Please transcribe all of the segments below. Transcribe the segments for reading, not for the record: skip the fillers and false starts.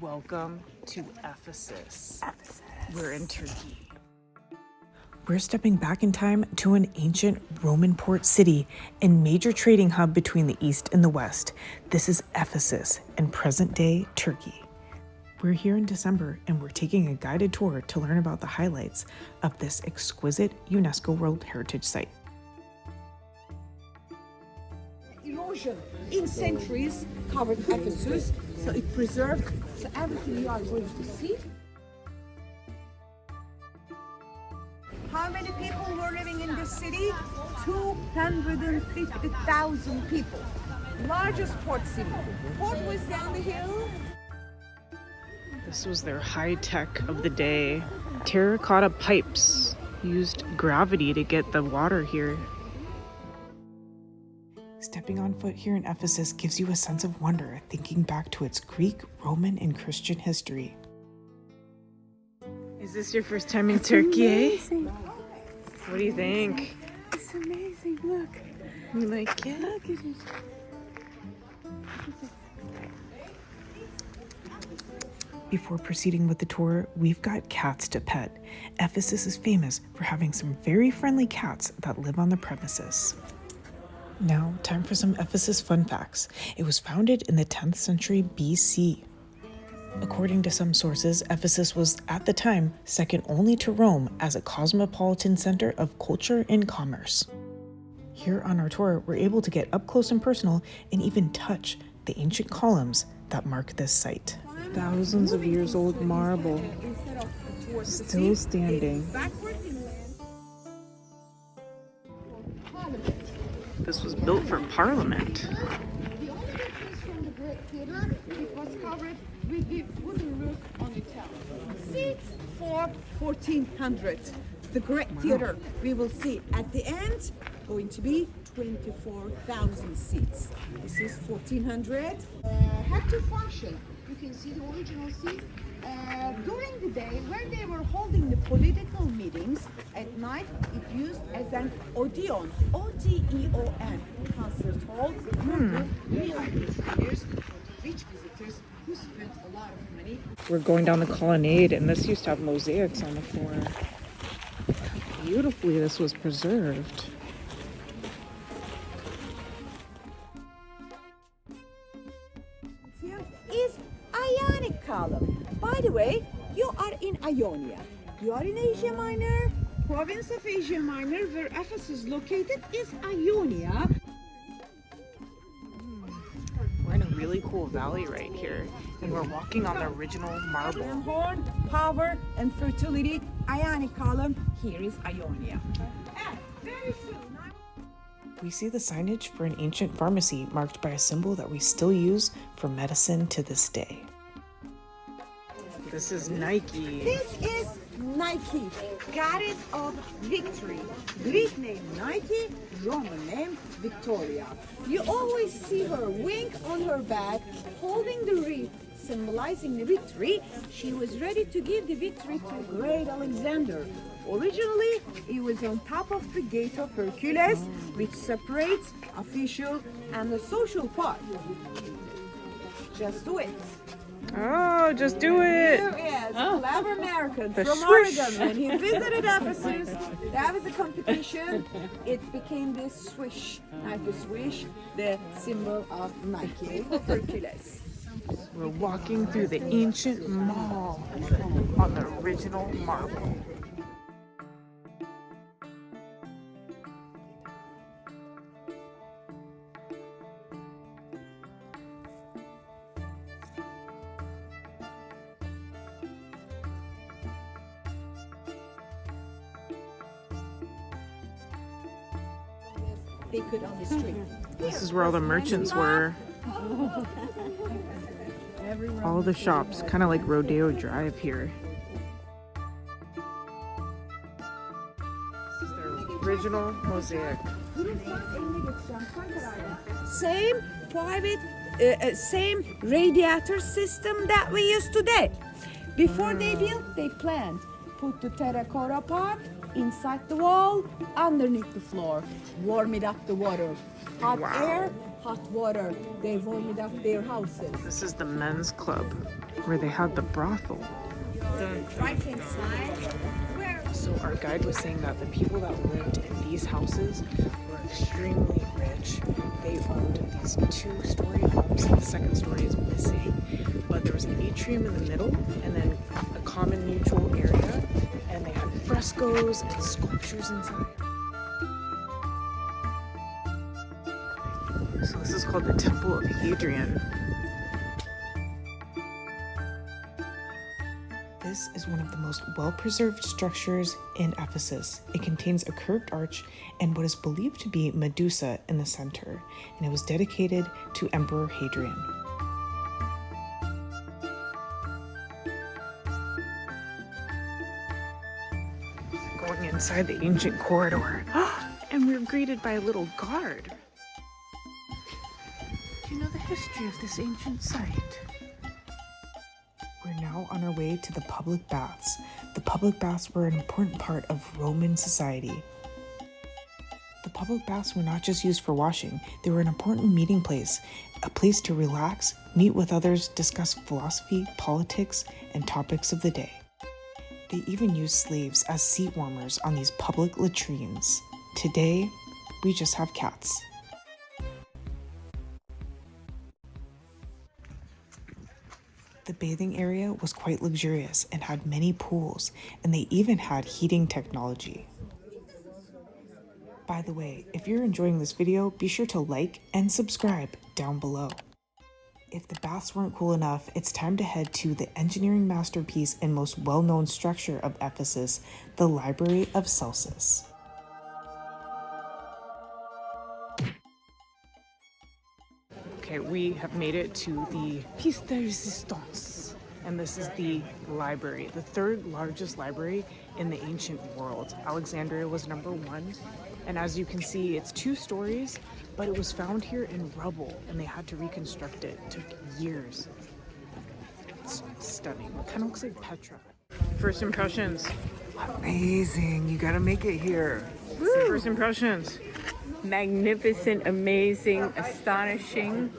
Welcome to Ephesus. We're in Turkey. We're stepping back in time to an ancient Roman port city and major trading hub between the East and the West. This is Ephesus in present-day Turkey. We're here in December and we're taking a guided tour to learn about the highlights of this exquisite UNESCO World Heritage Site. Erosion in centuries covered Ephesus, so it preserved. So everything you are going to see. How many people were living in this city? 250,000 people. Largest port city. Port was down the hill. This was their high tech of the day. Terracotta pipes used gravity to get the water here. Stepping on foot here in Ephesus gives you a sense of wonder, thinking back to its Greek, Roman, and Christian history. Is this your first time in Turkey? Amazing. What do you think? It's amazing. Look. You like it? Look at it. Before proceeding with the tour, we've got cats to pet. Ephesus is famous for having some very friendly cats that live on the premises. Now, time for some Ephesus fun facts. It was founded in the 10th century BC. According to some sources, Ephesus was, at the time, second only to Rome as a cosmopolitan center of culture and commerce. Here on our tour, we're able to get up close and personal and even touch the ancient columns that mark this site. Thousands of years old marble, still standing. This was built for Parliament. The only difference from the Great Theatre, it was covered with the wooden roof on the top. Seats for 1400. The Great Theatre, we will see at the end, going to be 24,000 seats. This is 1400. Had to function. You can see the original seat. During the day, when they were holding the political meetings at night, it used as an Odeon, O-D-E-O-N, concert hall for the VIP players, for the rich visitors who spent a lot of money. We're going down the colonnade, and this used to have mosaics on the floor. Beautifully, this was preserved. Here is Ionic column. By the way, you are in Ionia. You are in Asia Minor. Province of Asia Minor, where Ephesus is located, is Ionia. We're in a really cool valley right here, and we're walking on the original marble. Horn, power, and fertility. Ionic column. Here is Ionia. And very soon. We see the signage for an ancient pharmacy marked by a symbol that we still use for medicine to this day. This is Nike. This is Nike, goddess of victory. Greek name Nike, Roman name Victoria. You always see her wing on her back, holding the wreath, symbolizing the victory. She was ready to give the victory to great Alexander. Originally, it was on top of the gate of Hercules, which separates official and the social part. Just do it. Oh, just do it. Here is a clever American The from swish. Oregon. When he visited Ephesus, that was a competition. It became this swish, Nike swish, the symbol of Nike, Hercules. We're walking through the ancient mall on the original marble. They could on the street. This is where all the merchants were. All the shops, kind of like Rodeo Drive here. This is their original mosaic. Same private, same radiator system that we use today. Before they built, they planned. Put the terracotta part, inside the wall, underneath the floor, warming up the water. Hot air, hot water. They warmed up their houses. This is the men's club where they had the brothel. Right inside, where So our guide was saying that the people that lived in these houses were extremely rich. They owned these 2-story homes. The second story is missing, but there was an atrium in the middle and then a common mutual area, and they had frescoes and sculptures inside. So this is called the Temple of Hadrian. This is one of the most well-preserved structures in Ephesus. It contains a curved arch and what is believed to be Medusa in the center, and it was dedicated to Emperor Hadrian. Going inside the ancient corridor, and we're greeted by a little guard. Do you know the history of this ancient site? We're now on our way to the public baths. The public baths were an important part of Roman society. The public baths were not just used for washing, they were an important meeting place, a place to relax, meet with others, discuss philosophy, politics, and topics of the day. They even used slaves as seat warmers on these public latrines. Today, we just have cats. The bathing area was quite luxurious and had many pools, and they even had heating technology. By the way, if you're enjoying this video, be sure to like and subscribe down below. If the baths weren't cool enough, it's time to head to the engineering masterpiece and most well-known structure of Ephesus, the Library of Celsus. Okay, we have made it to the Piece de Resistance, and this is the library, the third largest library in the ancient world. Alexandria was number 1, and as you can see, it's 2 stories, but it was found here in rubble, and they had to reconstruct it. It took years. It's stunning. It kind of looks like Petra. First impressions. Amazing. You gotta make it here. So first impressions. Magnificent, amazing, astonishing.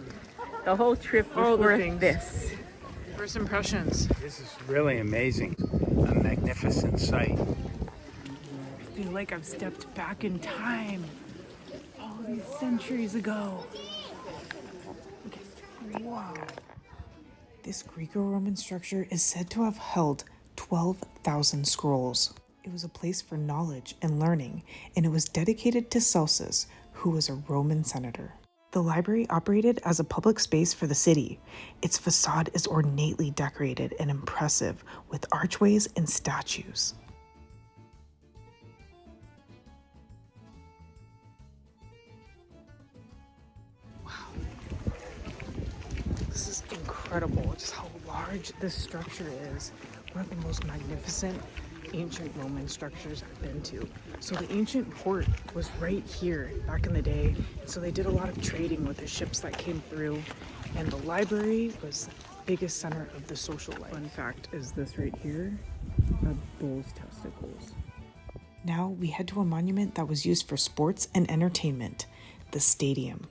The whole trip was worth this. First impressions. This is really amazing. A magnificent sight. I feel like I've stepped back in time all these centuries ago. Wow. This Greco-Roman structure is said to have held 12,000 scrolls. It was a place for knowledge and learning, and it was dedicated to Celsus, who was a Roman senator. The library operated as a public space for the city. Its facade is ornately decorated and impressive with archways and statues. Wow. This is incredible, just how large this structure is. One of the most magnificent ancient Roman structures I've been to. So the ancient port was right here back in the day. So they did a lot of trading with the ships that came through. And the library was the biggest center of the social life. Fun fact is this right here, a bull's testicles. Now we head to a monument that was used for sports and entertainment, the stadium.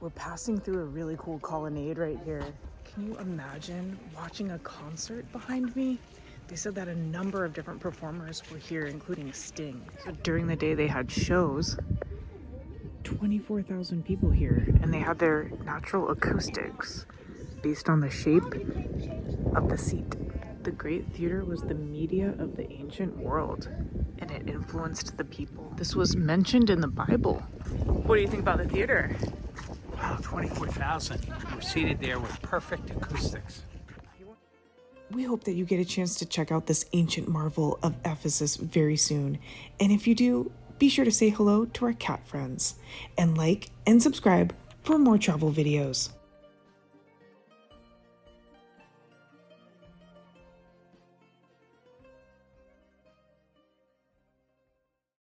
We're passing through a really cool colonnade right here. Can you imagine watching a concert behind me? They said that a number of different performers were here, including Sting. So during the day they had shows. 24,000 people here, and they had their natural acoustics based on the shape of the seat. The Great Theater was the media of the ancient world, and it influenced the people. This was mentioned in the Bible. What do you think about the theater? Wow, 24,000. We're seated there with perfect acoustics. We hope that you get a chance to check out this ancient marvel of Ephesus very soon. And if you do, be sure to say hello to our cat friends and like and subscribe for more travel videos.